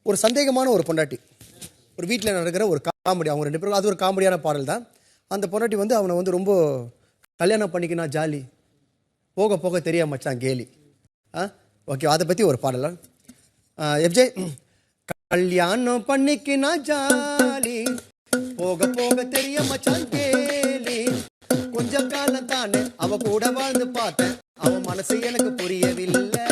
ஒரு சந்தேகமான ஒரு பொண்டாட்டி, ஒரு வீட்டில் நடக்கிற ஒரு காமெடி, அவங்க 2 பேரும், அது ஒரு காமெடியான பாடல் தான். அந்த பொண்டாட்டி வந்து அவனை வந்து ரொம்ப கல்யாணம் பண்ணிக்கினா ஜாலி, போக போக தெரியா மச்சான் கேலி. ஓகே, அதை பற்றி ஒரு பாடலாம். எஃப்ஜே, கல்யாணம் பண்ணிக்கினா ஜாலி, போக போக தெரிய மச்சான் கேலி, கொஞ்ச காலம் தானே அவ கூட வாழ்ந்து பார்த்தேன், அவன் மனசு எனக்கு புரியவில்லை,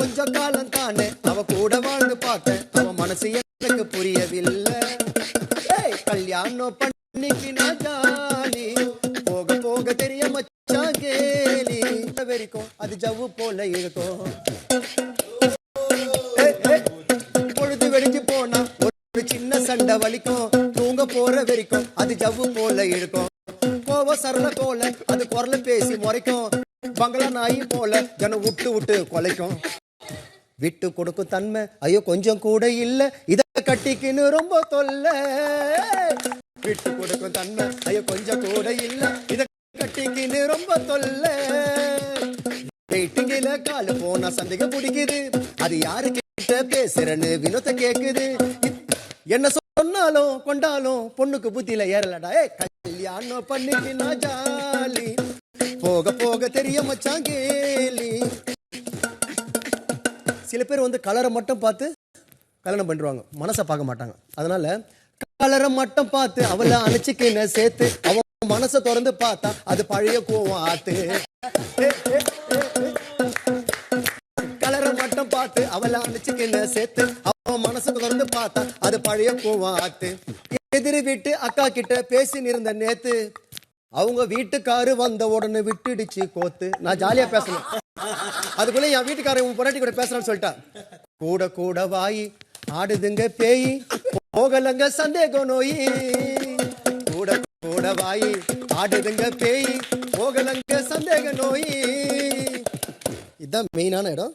கொஞ்ச காலம் தானே அவ கூட வாழ்ந்து பார்த்தேன், அவன் மனசு எனக்கு புரியவில்லை, கல்யாணம் பண்ணிக்கினா ஜாலி, போக போக தெரிய மச்சான் கேலி, வரைக்கும் அது ஜவ்வு போல இருக்கும், பொழுது வெடிஞ்சு போனா ஒரு சின்ன சண்டை வலிக்கும், தூங்க போற வரைக்கும் அது ஜவ்வு போல இருக்கும், கோவ சரள போல அது குரல பேசி முறைக்கும், பங்களா நாயி போல ஜன விட்டு விட்டு கொலைக்கும், விட்டு கொடுக்கும் தன்மை ஐயோ கொஞ்சம் கூட இல்ல, இத கட்டிக்கின்னு ரொம்ப தொல்ல, விட்டு கொடுக்கும் தன்மை ஐயோ கொஞ்சம் கூட இல்ல, இத கட்டிக்கின்னு ரொம்ப தொல்ல, வெயிட்டிங்கில காலு போனா சந்தேகம் பிடிக்குது, அது யாரு கிட்ட பேசுறன்னு வினோத கேக்குது, என்ன சொன்னாலும் கொண்டாலும் பொண்ணுக்கு புத்தியில ஏறலடா, கல்யாணம் பண்ணிக்கினா ஜாலி, போக போக தெரிய மச்சான் கேலி. சில பேர் வந்து கலரை மட்டும் பார்த்து கல்யாணம் பண்ணிடுவாங்க, மனசை பார்க்க மாட்டாங்க, அதனால கலரை மட்டும் பார்த்து அவளை அணைச்சிக்கின சேர்த்து, அவன் மனசை திறந்து பார்த்தா அது பழைய கோவம் ஆத்து, கலரை மட்டும் பார்த்து அவளை அணைச்சிக்கின சேர்த்து, அவன் மனசை திறந்து பார்த்தா அது பழைய கோவம் ஆத்து, எதிரி வீட்டு அக்கா கிட்ட பேசி இருந்த நேத்து, அவங்க வீட்டுக்காரு வந்த உடனே விட்டுடுச்சு கோத்து, நான் ஜாலியா பேசணும், அதுக்குள்ள என் வீட்டுக்காரர் உன் பொண்டாட்டி கூட பேசுறான்னு சொல்லிட்டா, கூட கூட வாயி ஆடுதுங்க பேய், போகலங்க சந்தேகம் நோயி, கூட கூட வாயி ஆடுதுங்க பேய், போகலங்க சந்தேக நோயி. இதுதான் மெயினான இடம்.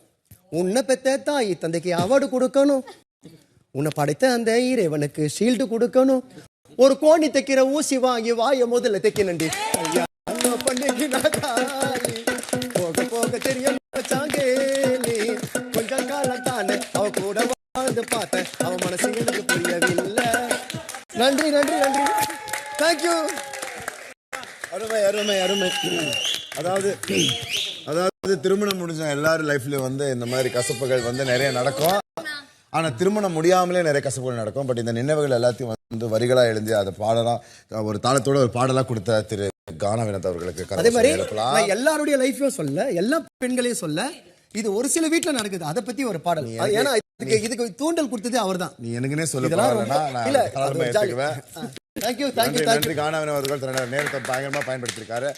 உன்னை பெத்த தாய் தந்தைக்கு அவார்டு கொடுக்கணும், உன்னை படைத்த அந்த இறைவனுக்கு ஷீல்டு கொடுக்கணும், ஒரு கோணி தைக்கிற ஊசி வாங்கி வாய முதல்ல தைக்கணுண்டி, போக போக தெரியும் கேலி, கொஞ்சம் காலம் தானே அவ கூட வாழ்ந்து பார்த்தேன், அவ மனசு எனக்கு புரியவில்லை. நன்றி நன்றி நன்றி, தேங்க்யூ. அருமை அருமை அருமை. அதாவது திருமணம் முடிஞ்ச எல்லாரும் லைஃப்லயும் வந்து இந்த மாதிரி கசப்புகள் வந்து நிறைய நடக்கும். ஆனா திருமணம் முடியாமலே நிறைய கசப்புகள் நடக்கும். பட் இந்த நினைவுகள் எல்லாத்தையும் வந்து வரிகளா எழுதி அதை பாடலாம், ஒரு தாளத்தோட ஒரு பாடலா கொடுத்த திரு கானா வினோத் அவர்களுக்கு அதே மாதிரி எல்லாருடைய லைஃபையும் சொல்ல, எல்லா பெண்களையும் சொல்ல, இது ஒரு சில வீட்டுல நடக்குது, அதை பத்தி ஒரு பாடல். ஏன்னா இதுக்கு தூண்டல் கொடுத்தது அவர் தான். நீ எனக்குனே சொல்ல நன்றி. கானா வினோத் அவர்கள் நேரத்தை பயங்கரமா பயன்படுத்திருக்காரு.